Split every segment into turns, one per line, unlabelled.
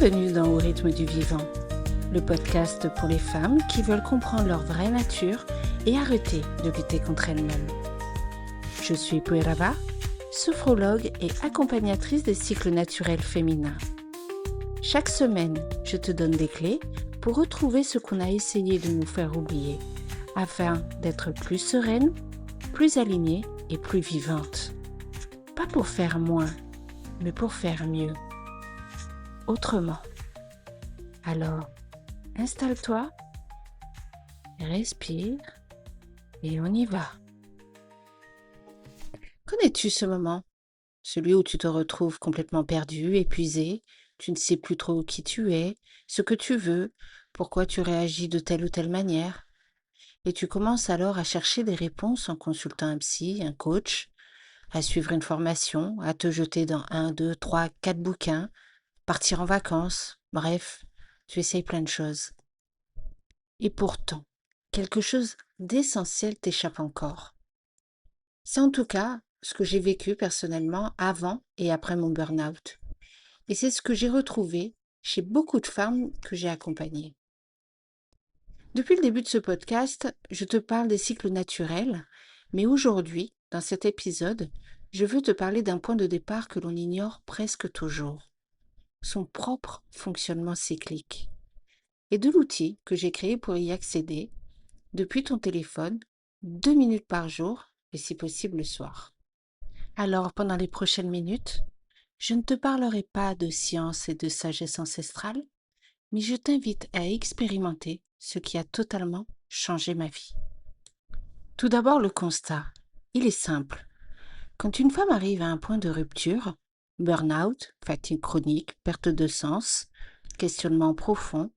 Bienvenue dans Au rythme du vivant, le podcast pour les femmes qui veulent comprendre leur vraie nature et arrêter de lutter contre elles-mêmes. Je suis Puerava, sophrologue et accompagnatrice des cycles naturels féminins. Chaque semaine, je te donne des clés pour retrouver ce qu'on a essayé de nous faire oublier, afin d'être plus sereine, plus alignée et plus vivante. Pas pour faire moins, mais pour faire mieux. Autrement. Alors, installe-toi, respire et on y va. Connais-tu ce moment? Celui où tu te retrouves complètement perdu, épuisé, tu ne sais plus trop qui tu es, ce que tu veux, pourquoi tu réagis de telle ou telle manière. Et tu commences alors à chercher des réponses en consultant un psy, un coach, à suivre une formation, à te jeter dans 1, 2, 3, 4 bouquins, partir en vacances, bref, tu essayes plein de choses. Et pourtant, quelque chose d'essentiel t'échappe encore. C'est en tout cas ce que j'ai vécu personnellement avant et après mon burn-out. Et c'est ce que j'ai retrouvé chez beaucoup de femmes que j'ai accompagnées. Depuis le début de ce podcast, je te parle des cycles naturels, mais aujourd'hui, dans cet épisode, je veux te parler d'un point de départ que l'on ignore presque toujours. Son propre fonctionnement cyclique, et de l'outil que j'ai créé pour y accéder depuis ton téléphone, 2 minutes par jour et si possible le soir. Alors pendant les prochaines minutes, je ne te parlerai pas de science et de sagesse ancestrale, mais je t'invite à expérimenter ce qui a totalement changé ma vie. Tout d'abord le constat, il est simple. Quand une femme arrive à un point de rupture, burn-out, fatigue chronique, perte de sens, questionnement profond,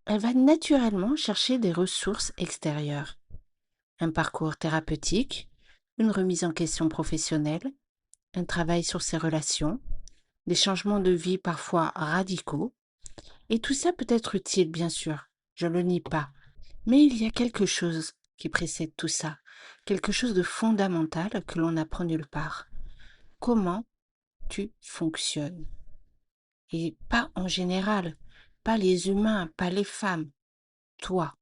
elle va naturellement chercher des ressources extérieures. Un parcours thérapeutique, une remise en question professionnelle, un travail sur ses relations, des changements de vie parfois radicaux. Et tout ça peut être utile, bien sûr, je ne le nie pas. Mais il y a quelque chose qui précède tout ça, quelque chose de fondamental que l'on apprend nulle part. Comment tu fonctionnes? Et pas en général, pas les humains, pas les femmes. Toi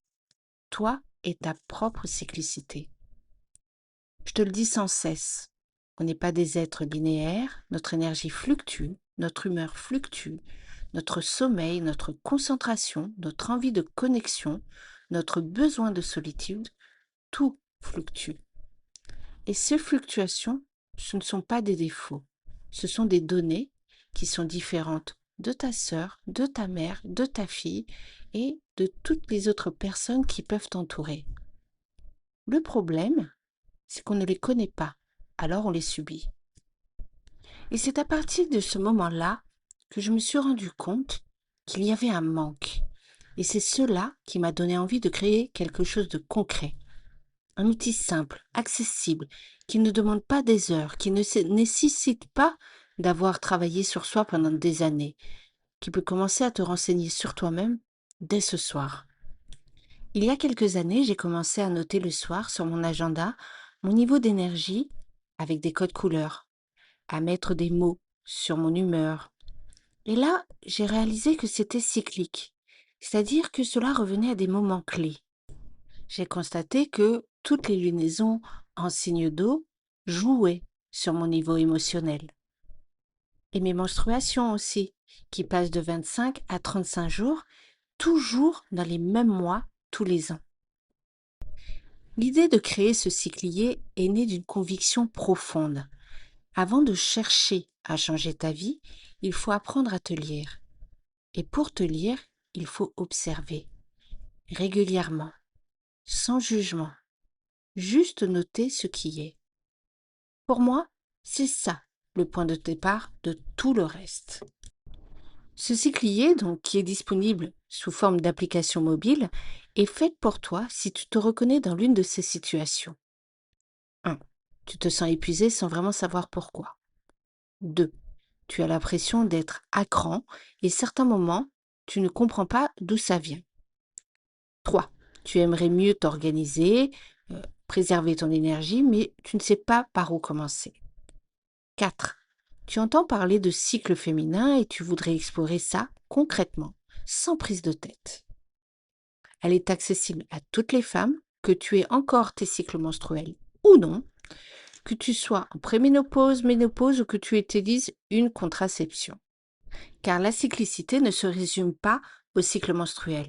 et ta propre cyclicité. Je te le dis sans cesse, on n'est pas des êtres linéaires, notre énergie fluctue, notre humeur fluctue, notre sommeil, notre concentration, notre envie de connexion, notre besoin de solitude, tout fluctue. Et ces fluctuations, ce ne sont pas des défauts, ce sont des données qui sont différentes de ta sœur, de ta mère, de ta fille et de toutes les autres personnes qui peuvent t'entourer. Le problème, c'est qu'on ne les connaît pas, alors on les subit. Et c'est à partir de ce moment-là que je me suis rendu compte qu'il y avait un manque. Et c'est cela qui m'a donné envie de créer quelque chose de concret. Un outil simple, accessible, qui ne demande pas des heures, qui ne nécessite pas d'avoir travaillé sur soi pendant des années, qui peut commencer à te renseigner sur toi-même dès ce soir. Il y a quelques années, j'ai commencé à noter le soir sur mon agenda mon niveau d'énergie avec des codes couleurs, à mettre des mots sur mon humeur. Et là, j'ai réalisé que c'était cyclique, c'est-à-dire que cela revenait à des moments clés. J'ai constaté que toutes les lunaisons en signe d'eau jouaient sur mon niveau émotionnel. Et mes menstruations aussi, qui passent de 25 à 35 jours, toujours dans les mêmes mois tous les ans. L'idée de créer ce cyclier est née d'une conviction profonde. Avant de chercher à changer ta vie, il faut apprendre à te lire. Et pour te lire, il faut observer, régulièrement, sans jugement, juste noter ce qui est. Pour moi, c'est ça le point de départ de tout le reste. Ce cyclier, donc, qui est disponible sous forme d'application mobile, est fait pour toi si tu te reconnais dans l'une de ces situations. 1. Tu te sens épuisé sans vraiment savoir pourquoi. 2. Tu as l'impression d'être à cran et certains moments, tu ne comprends pas d'où ça vient. 3. Tu aimerais mieux t'organiser, préserver ton énergie, mais tu ne sais pas par où commencer. 4. Tu entends parler de cycle féminin et tu voudrais explorer ça, concrètement, sans prise de tête. Elle est accessible à toutes les femmes, que tu aies encore tes cycles menstruels ou non, que tu sois en préménopause, ménopause ou que tu utilises une contraception. Car la cyclicité ne se résume pas au cycle menstruel.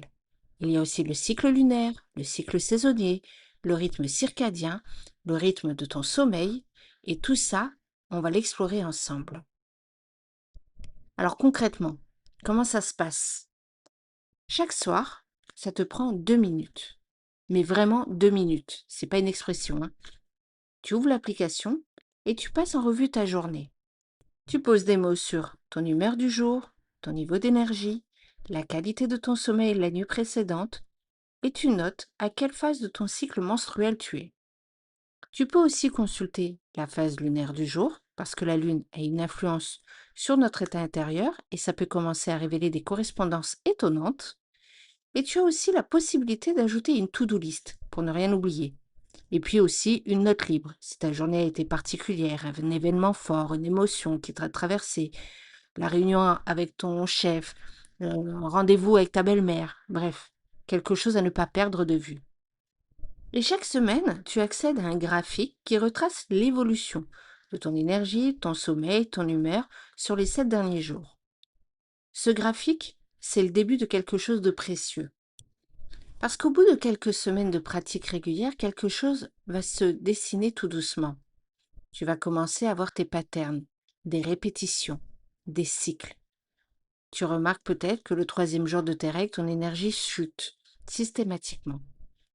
Il y a aussi le cycle lunaire, le cycle saisonnier, le rythme circadien, le rythme de ton sommeil, et tout ça, on va l'explorer ensemble. Alors concrètement, comment ça se passe? Chaque soir, ça te prend 2 minutes. Mais vraiment 2 minutes, c'est pas une expression, hein. Tu ouvres l'application et tu passes en revue ta journée. Tu poses des mots sur ton humeur du jour, ton niveau d'énergie, la qualité de ton sommeil la nuit précédente, et tu notes à quelle phase de ton cycle menstruel tu es. Tu peux aussi consulter la phase lunaire du jour, parce que la lune a une influence sur notre état intérieur et ça peut commencer à révéler des correspondances étonnantes. Et tu as aussi la possibilité d'ajouter une to-do list pour ne rien oublier. Et puis aussi une note libre, si ta journée a été particulière, un événement fort, une émotion qui t'a traversé, la réunion avec ton chef, un rendez-vous avec ta belle-mère, bref, quelque chose à ne pas perdre de vue. Et chaque semaine, tu accèdes à un graphique qui retrace l'évolution de ton énergie, ton sommeil, ton humeur sur les 7 derniers jours. Ce graphique, c'est le début de quelque chose de précieux. Parce qu'au bout de quelques semaines de pratique régulière, quelque chose va se dessiner tout doucement. Tu vas commencer à voir tes patterns, des répétitions, des cycles. Tu remarques peut-être que le 3e jour de tes règles, ton énergie chute systématiquement,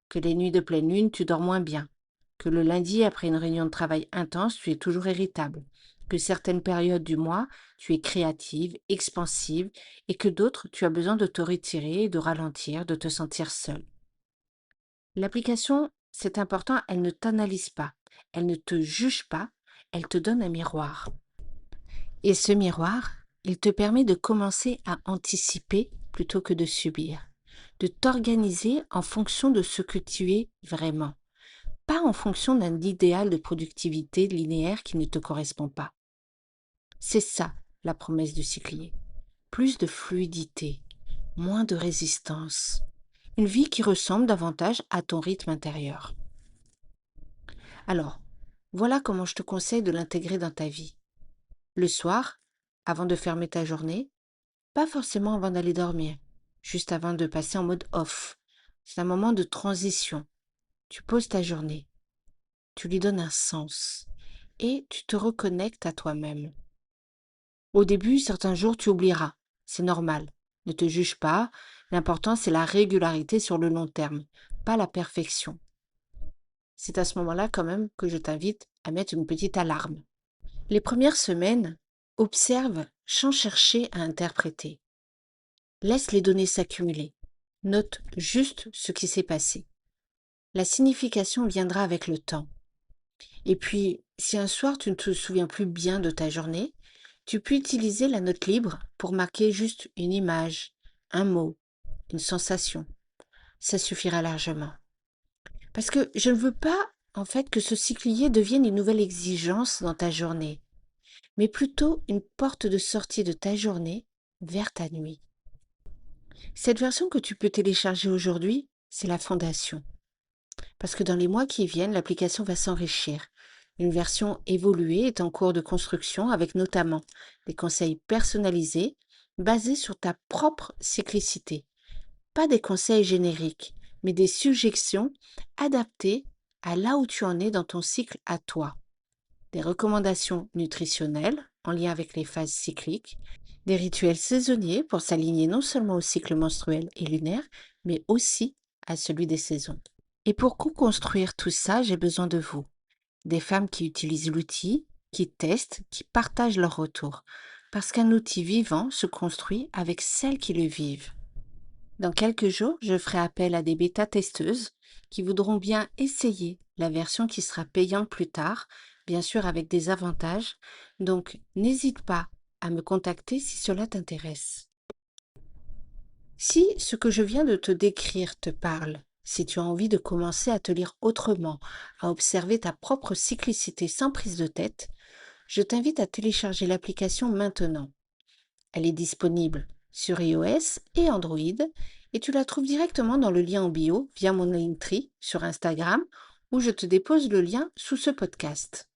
que les nuits de pleine lune, tu dors moins bien, que le lundi, après une réunion de travail intense, tu es toujours irritable, que certaines périodes du mois, tu es créative, expansive, et que d'autres, tu as besoin de te retirer, de ralentir, de te sentir seule. L'application, c'est important, elle ne t'analyse pas, elle ne te juge pas, elle te donne un miroir. Et ce miroir, il te permet de commencer à anticiper plutôt que de subir, de t'organiser en fonction de ce que tu es vraiment, pas en fonction d'un idéal de productivité linéaire qui ne te correspond pas. C'est ça la promesse du cyclier. Plus de fluidité, moins de résistance, une vie qui ressemble davantage à ton rythme intérieur. Alors, voilà comment je te conseille de l'intégrer dans ta vie. Le soir, avant de fermer ta journée, pas forcément avant d'aller dormir, juste avant de passer en mode off. C'est un moment de transition. Tu poses ta journée, tu lui donnes un sens et tu te reconnectes à toi-même. Au début, certains jours, tu oublieras. C'est normal. Ne te juge pas. L'important, c'est la régularité sur le long terme, pas la perfection. C'est à ce moment-là quand même que je t'invite à mettre une petite alarme. Les premières semaines, observe sans chercher à interpréter. Laisse les données s'accumuler. Note juste ce qui s'est passé. La signification viendra avec le temps. Et puis, si un soir tu ne te souviens plus bien de ta journée, tu peux utiliser la note libre pour marquer juste une image, un mot, une sensation. Ça suffira largement. Parce que je ne veux pas, en fait, que ce cyclier devienne une nouvelle exigence dans ta journée, mais plutôt une porte de sortie de ta journée vers ta nuit. Cette version que tu peux télécharger aujourd'hui, c'est la fondation. Parce que dans les mois qui viennent, l'application va s'enrichir. Une version évoluée est en cours de construction avec notamment des conseils personnalisés basés sur ta propre cyclicité. Pas des conseils génériques, mais des suggestions adaptées à là où tu en es dans ton cycle à toi. Des recommandations nutritionnelles en lien avec les phases cycliques, des rituels saisonniers pour s'aligner non seulement au cycle menstruel et lunaire, mais aussi à celui des saisons. Et pour co-construire tout ça, j'ai besoin de vous, des femmes qui utilisent l'outil, qui testent, qui partagent leur retour, parce qu'un outil vivant se construit avec celles qui le vivent. Dans quelques jours, je ferai appel à des bêta-testeuses qui voudront bien essayer la version qui sera payante plus tard, bien sûr avec des avantages, donc n'hésite pas à me contacter si cela t'intéresse. Si ce que je viens de te décrire te parle, si tu as envie de commencer à te lire autrement, à observer ta propre cyclicité sans prise de tête, je t'invite à télécharger l'application maintenant. Elle est disponible sur iOS et Android et tu la trouves directement dans le lien en bio via mon Linktree sur Instagram où je te dépose le lien sous ce podcast.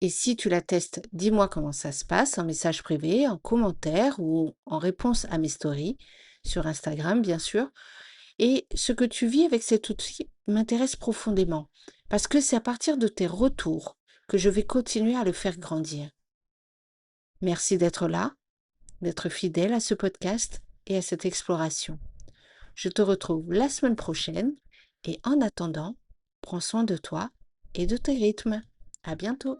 Et si tu la testes, dis-moi comment ça se passe en message privé, en commentaire ou en réponse à mes stories sur Instagram, bien sûr. Et ce que tu vis avec cet outil m'intéresse profondément parce que c'est à partir de tes retours que je vais continuer à le faire grandir. Merci d'être là, d'être fidèle à ce podcast et à cette exploration. Je te retrouve la semaine prochaine et en attendant, prends soin de toi et de tes rythmes. À bientôt!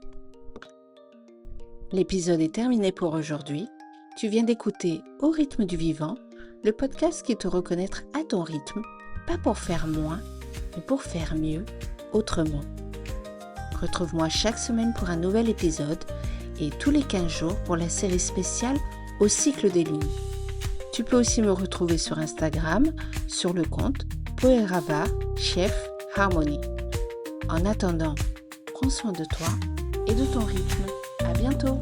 L'épisode est terminé pour aujourd'hui. Tu viens d'écouter Au rythme du vivant, le podcast qui te reconnaîtra à ton rythme, pas pour faire moins, mais pour faire mieux, autrement. Retrouve-moi chaque semaine pour un nouvel épisode et tous les 15 jours pour la série spéciale Au cycle des lunes. Tu peux aussi me retrouver sur Instagram, sur le compte Poerava Chef Harmony. En attendant, prends soin de toi et de ton rythme. À bientôt!